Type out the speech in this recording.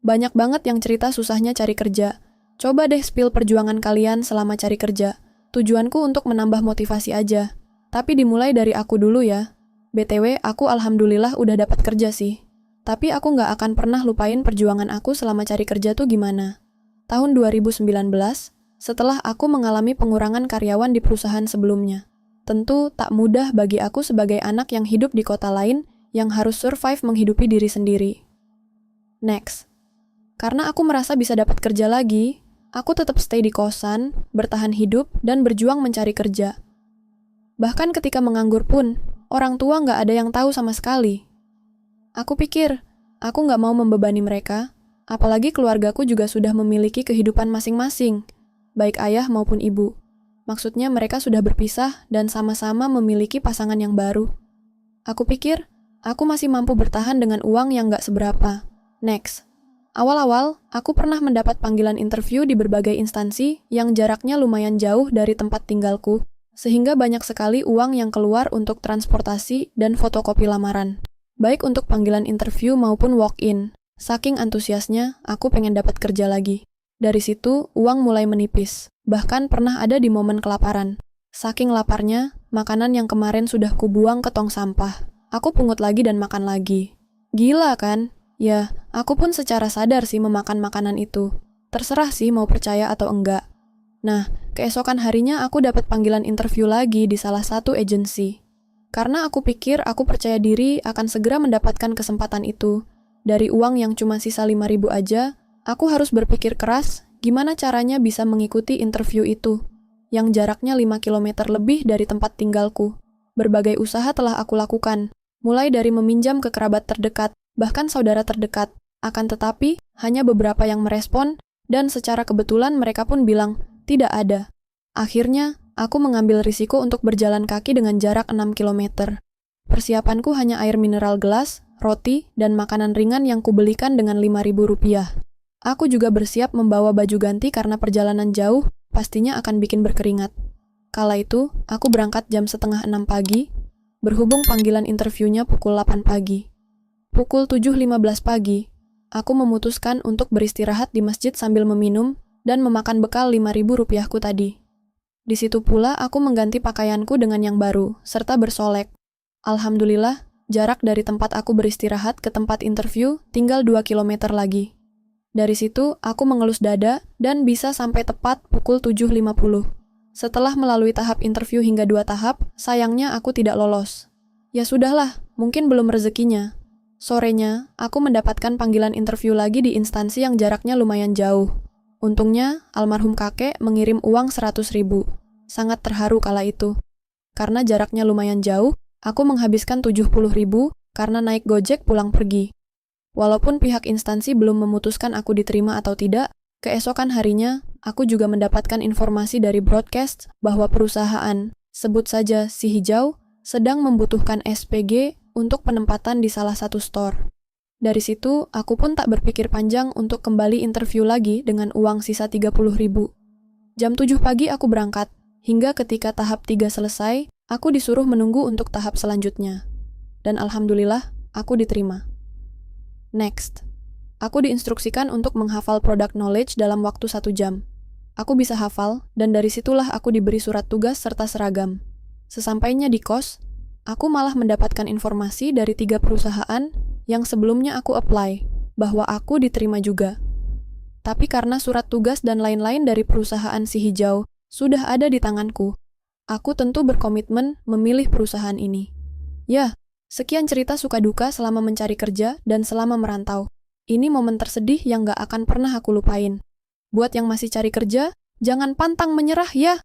Banyak banget yang cerita susahnya cari kerja. Coba deh spill perjuangan kalian selama cari kerja. Tujuanku untuk menambah motivasi aja. Tapi dimulai dari aku dulu ya. BTW, aku alhamdulillah udah dapat kerja sih. Tapi aku nggak akan pernah lupain perjuangan aku selama cari kerja tuh gimana. Tahun 2019, setelah aku mengalami pengurangan karyawan di perusahaan sebelumnya. Tentu tak mudah bagi aku sebagai anak yang hidup di kota lain yang harus survive menghidupi diri sendiri. Next. Karena aku merasa bisa dapat kerja lagi, aku tetap stay di kosan, bertahan hidup, dan berjuang mencari kerja. Bahkan ketika menganggur pun, orang tua nggak ada yang tahu sama sekali. Aku pikir, aku nggak mau membebani mereka, apalagi keluargaku juga sudah memiliki kehidupan masing-masing, baik ayah maupun ibu. Maksudnya mereka sudah berpisah dan sama-sama memiliki pasangan yang baru. Aku pikir, aku masih mampu bertahan dengan uang yang nggak seberapa. Next. Awal-awal, aku pernah mendapat panggilan interview di berbagai instansi yang jaraknya lumayan jauh dari tempat tinggalku, sehingga banyak sekali uang yang keluar untuk transportasi dan fotokopi lamaran. Baik untuk panggilan interview maupun walk-in. Saking antusiasnya, aku pengen dapat kerja lagi. Dari situ, uang mulai menipis. Bahkan pernah ada di momen kelaparan. Saking laparnya, makanan yang kemarin sudah kubuang ke tong sampah. Aku pungut lagi dan makan lagi. Gila kan? Ya, aku pun secara sadar sih memakan makanan itu. Terserah sih mau percaya atau enggak. Nah, keesokan harinya aku dapat panggilan interview lagi di salah satu agensi. Karena aku pikir aku percaya diri akan segera mendapatkan kesempatan itu. Dari uang yang cuma sisa 5.000 aja, aku harus berpikir keras gimana caranya bisa mengikuti interview itu, yang jaraknya 5 km lebih dari tempat tinggalku. Berbagai usaha telah aku lakukan, mulai dari meminjam ke kerabat terdekat, bahkan saudara terdekat. Akan tetapi, hanya beberapa yang merespon, dan secara kebetulan mereka pun bilang, tidak ada. Akhirnya, aku mengambil risiko untuk berjalan kaki dengan jarak 6 km. Persiapanku hanya air mineral gelas, roti, dan makanan ringan yang kubelikan dengan Rp5.000. Aku juga bersiap membawa baju ganti karena perjalanan jauh pastinya akan bikin berkeringat. Kala itu, aku berangkat jam 5:30 pagi, berhubung panggilan interviewnya pukul 8 pagi. Pukul 7.15 pagi, aku memutuskan untuk beristirahat di masjid sambil meminum dan memakan bekal Rp5.000 tadi. Di situ pula aku mengganti pakaianku dengan yang baru, serta bersolek. Alhamdulillah, jarak dari tempat aku beristirahat ke tempat interview tinggal 2 km lagi. Dari situ, aku mengelus dada dan bisa sampai tepat pukul 7.50. Setelah melalui tahap interview hingga 2 tahap, sayangnya aku tidak lolos. Ya sudahlah, mungkin belum rezekinya. Sorenya, aku mendapatkan panggilan interview lagi di instansi yang jaraknya lumayan jauh. Untungnya, almarhum kakek mengirim uang 100.000. Sangat terharu kala itu. Karena jaraknya lumayan jauh, aku menghabiskan 70.000 karena naik Gojek pulang pergi. Walaupun pihak instansi belum memutuskan aku diterima atau tidak, keesokan harinya, aku juga mendapatkan informasi dari broadcast bahwa perusahaan, sebut saja Si Hijau, sedang membutuhkan SPG untuk penempatan di salah satu store. Dari situ, aku pun tak berpikir panjang untuk kembali interview lagi dengan uang sisa 30.000. Jam 7 pagi aku berangkat, hingga ketika tahap 3 selesai, aku disuruh menunggu untuk tahap selanjutnya. Dan alhamdulillah, aku diterima. Next. Aku diinstruksikan untuk menghafal product knowledge dalam waktu 1 jam. Aku bisa hafal, dan dari situlah aku diberi surat tugas serta seragam. Sesampainya di kos, aku malah mendapatkan informasi dari 3 perusahaan yang sebelumnya aku apply, bahwa aku diterima juga. Tapi karena surat tugas dan lain-lain dari perusahaan Si Hijau sudah ada di tanganku, aku tentu berkomitmen memilih perusahaan ini. Ya, sekian cerita suka duka selama mencari kerja dan selama merantau. Ini momen tersedih yang gak akan pernah aku lupain. Buat yang masih cari kerja, jangan pantang menyerah ya!